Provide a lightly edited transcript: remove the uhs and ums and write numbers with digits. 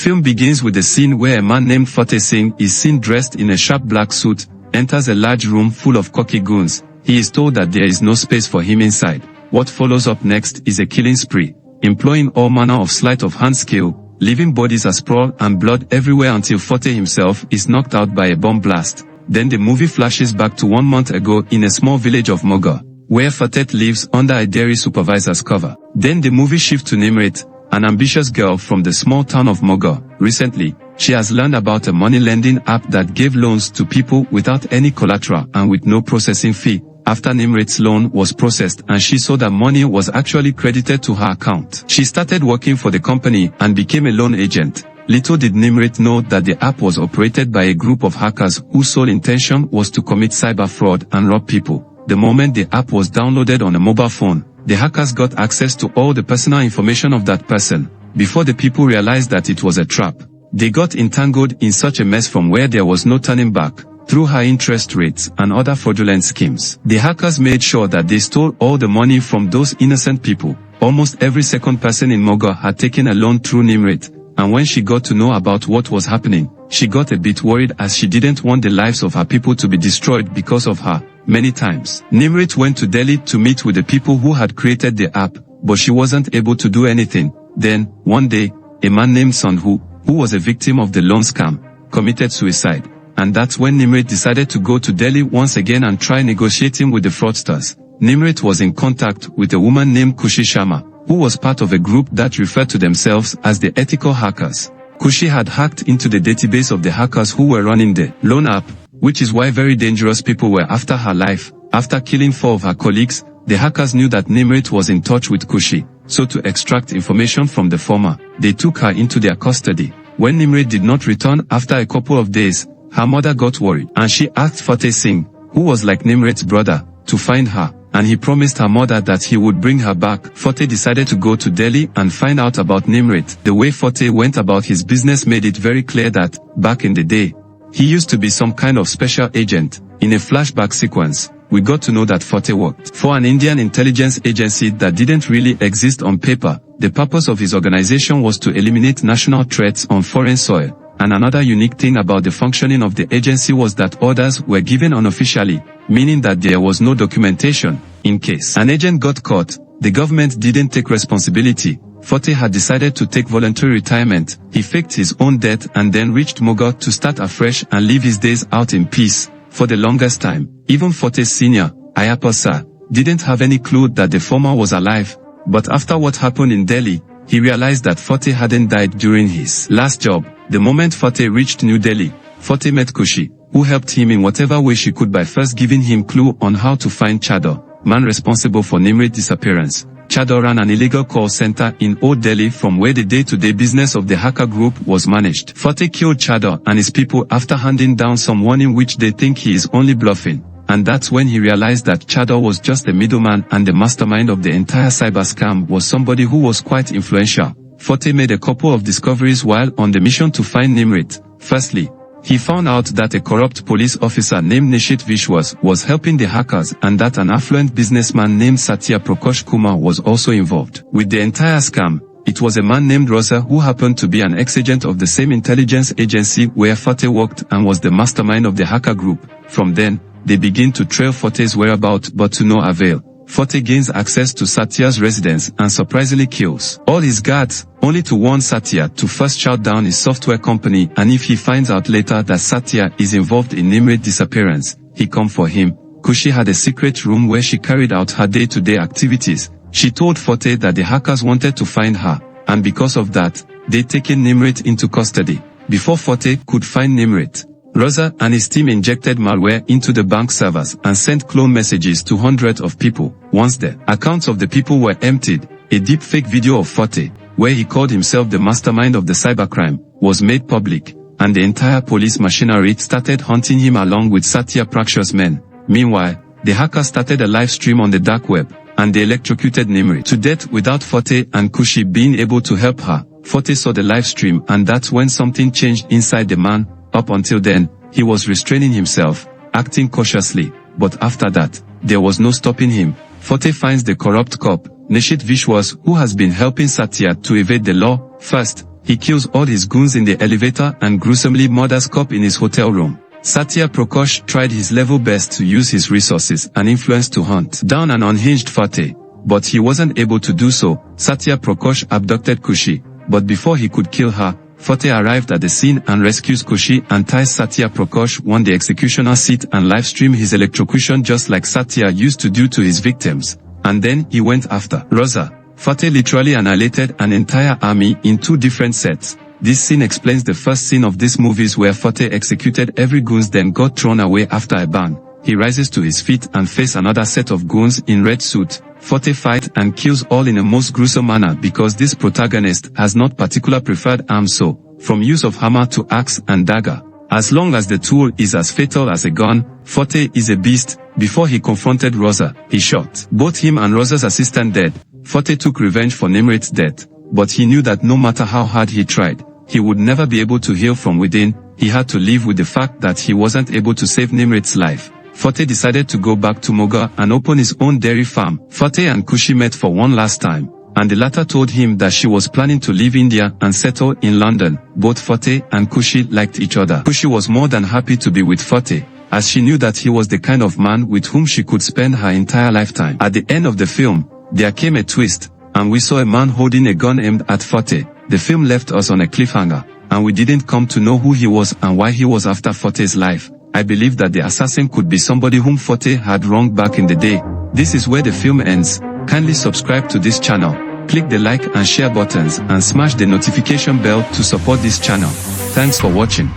film begins with a scene where a man named Fateh Singh is seen dressed in a sharp black suit, enters a large room full of cocky goons. He is told that there is no space for him inside. What follows up next is a killing spree, employing all manner of sleight of hand skill, leaving bodies asprawl and blood everywhere until Fateh himself is knocked out by a bomb blast. Then the movie flashes back to 1 month ago in a small village of Moga, where Fateh lives under a dairy supervisor's cover. Then the movie shifts to Nimrit, an ambitious girl from the small town of Moga. Recently, she has learned about a money lending app that gave loans to people without any collateral and with no processing fee. After Nimrit's loan was processed and she saw that money was actually credited to her account, she started working for the company and became a loan agent. Little did Nimrit know that the app was operated by a group of hackers whose sole intention was to commit cyber fraud and rob people. The moment the app was downloaded on a mobile phone, the hackers got access to all the personal information of that person. Before the people realized that it was a trap, they got entangled in such a mess from where there was no turning back. Through high interest rates and other fraudulent schemes, the hackers made sure that they stole all the money from those innocent people. Almost every second person in Moga had taken a loan through Nimrit, and when she got to know about what was happening, she got a bit worried as she didn't want the lives of her people to be destroyed because of her. Many times, Nimrit went to Delhi to meet with the people who had created the app, but she wasn't able to do anything. Then, one day, a man named Sonu, who was a victim of the loan scam, committed suicide. And that's when Nimrit decided to go to Delhi once again and try negotiating with the fraudsters. Nimrit was in contact with a woman named Khushi Sharma, who was part of a group that referred to themselves as the ethical hackers. Khushi had hacked into the database of the hackers who were running the loan app, which is why very dangerous people were after her life. After killing 4 of her colleagues, the hackers knew that Nimrit was in touch with Khushi, so to extract information from the former, they took her into their custody. When Nimrit did not return after a couple of days, her mother got worried, and she asked Fateh Singh, who was like Nimrit's brother, to find her, and he promised her mother that he would bring her back. Fateh decided to go to Delhi and find out about Nimrit. The way Fateh went about his business made it very clear that, back in the day, he used to be some kind of special agent. In a flashback sequence, we got to know that Fateh worked for an Indian intelligence agency that didn't really exist on paper. The purpose of his organization was to eliminate national threats on foreign soil. And another unique thing about the functioning of the agency was that orders were given unofficially, meaning that there was no documentation. In case an agent got caught, the government didn't take responsibility. Fateh had decided to take voluntary retirement. He faked his own death and then reached Moga to start afresh and live his days out in peace. For the longest time, even Fateh's senior, Ayappa Sir, didn't have any clue that the former was alive. But after what happened in Delhi, he realized that Fateh hadn't died during his last job. The moment Fateh reached New Delhi, Fateh met Khushi, who helped him in whatever way she could by first giving him clue on how to find Chador, man responsible for Nimrit's disappearance. Chador ran an illegal call center in Old Delhi from where the day-to-day business of the hacker group was managed. Fateh killed Chador and his people after handing down some warning which they think he is only bluffing. And that's when he realized that Chador was just a middleman and the mastermind of the entire cyber scam was somebody who was quite influential. Fateh made a couple of discoveries while on the mission to find Nimrit. Firstly, he found out that a corrupt police officer named Nishit Vishwas was helping the hackers and that an affluent businessman named Satya Prakash Kumar was also involved with the entire scam. It was a man named Raaz who happened to be an ex-agent of the same intelligence agency where Fateh worked and was the mastermind of the hacker group. From then, they begin to trail Fateh's whereabouts but to no avail. Fateh gains access to Satya's residence and surprisingly kills all his guards, only to warn Satya to first shut down his software company, and if he finds out later that Satya is involved in Nimrit's disappearance, he come for him. Khushi had a secret room where she carried out her day-to-day activities. She told Fateh that the hackers wanted to find her, and because of that, they'd taken Nimrit into custody. Before Fateh could find Nimrit, Raaz and his team injected malware into the bank servers and sent clone messages to hundreds of people. Once the accounts of the people were emptied, a deepfake video of Fateh, where he called himself the mastermind of the cybercrime, was made public, and the entire police machinery started hunting him along with Satya Prakash's men. Meanwhile, the hackers started a live stream on the dark web, and they electrocuted Nimrit to death without Fateh and Khushi being able to help her. Fateh saw the live stream and that's when something changed inside the man. Up until then, he was restraining himself, acting cautiously, but after that, there was no stopping him. Fateh finds the corrupt cop, Nishit Vishwas, who has been helping Satya to evade the law. First, He kills all his goons in the elevator and gruesomely murders cop in his hotel room. Satya Prakash tried his level best to use his resources and influence to hunt down an unhinged Fateh, but he wasn't able to do so. Satya Prakash abducted Khushi, but before he could kill her, Fateh arrived at the scene and rescues Khushi and ties Satya Prakash on the executioner seat and livestream his electrocution just like Satya used to do to his victims. And then he went after Raaz. Fateh literally annihilated an entire army in 2 different sets. This scene explains the first scene of these movies where Fateh executed every goons then got thrown away after a bang. He rises to his feet and faces another set of goons in red suit. Fateh fight and kills all in a most gruesome manner because this protagonist has not particular preferred arms, so, from use of hammer to axe and dagger, as long as the tool is as fatal as a gun, Fateh is a beast. Before he confronted Raaz, he shot both him and Raaz's assistant dead. Fateh took revenge for Nimrit's death, but he knew that no matter how hard he tried, he would never be able to heal from within. He had to live with the fact that he wasn't able to save Nimrit's life. Fateh decided to go back to Moga and open his own dairy farm. Fateh and Khushi met for one last time, and the latter told him that she was planning to leave India and settle in London. Both Fateh and Khushi liked each other. Khushi was more than happy to be with Fateh, as she knew that he was the kind of man with whom she could spend her entire lifetime. At the end of the film, there came a twist, and we saw a man holding a gun aimed at Fateh. The film left us on a cliffhanger, and we didn't come to know who he was and why he was after Fateh's life. I believe that the assassin could be somebody whom Fateh had wronged back in the day. This is where the film ends. Kindly subscribe to this channel, click the like and share buttons and smash the notification bell to support this channel. Thanks for watching.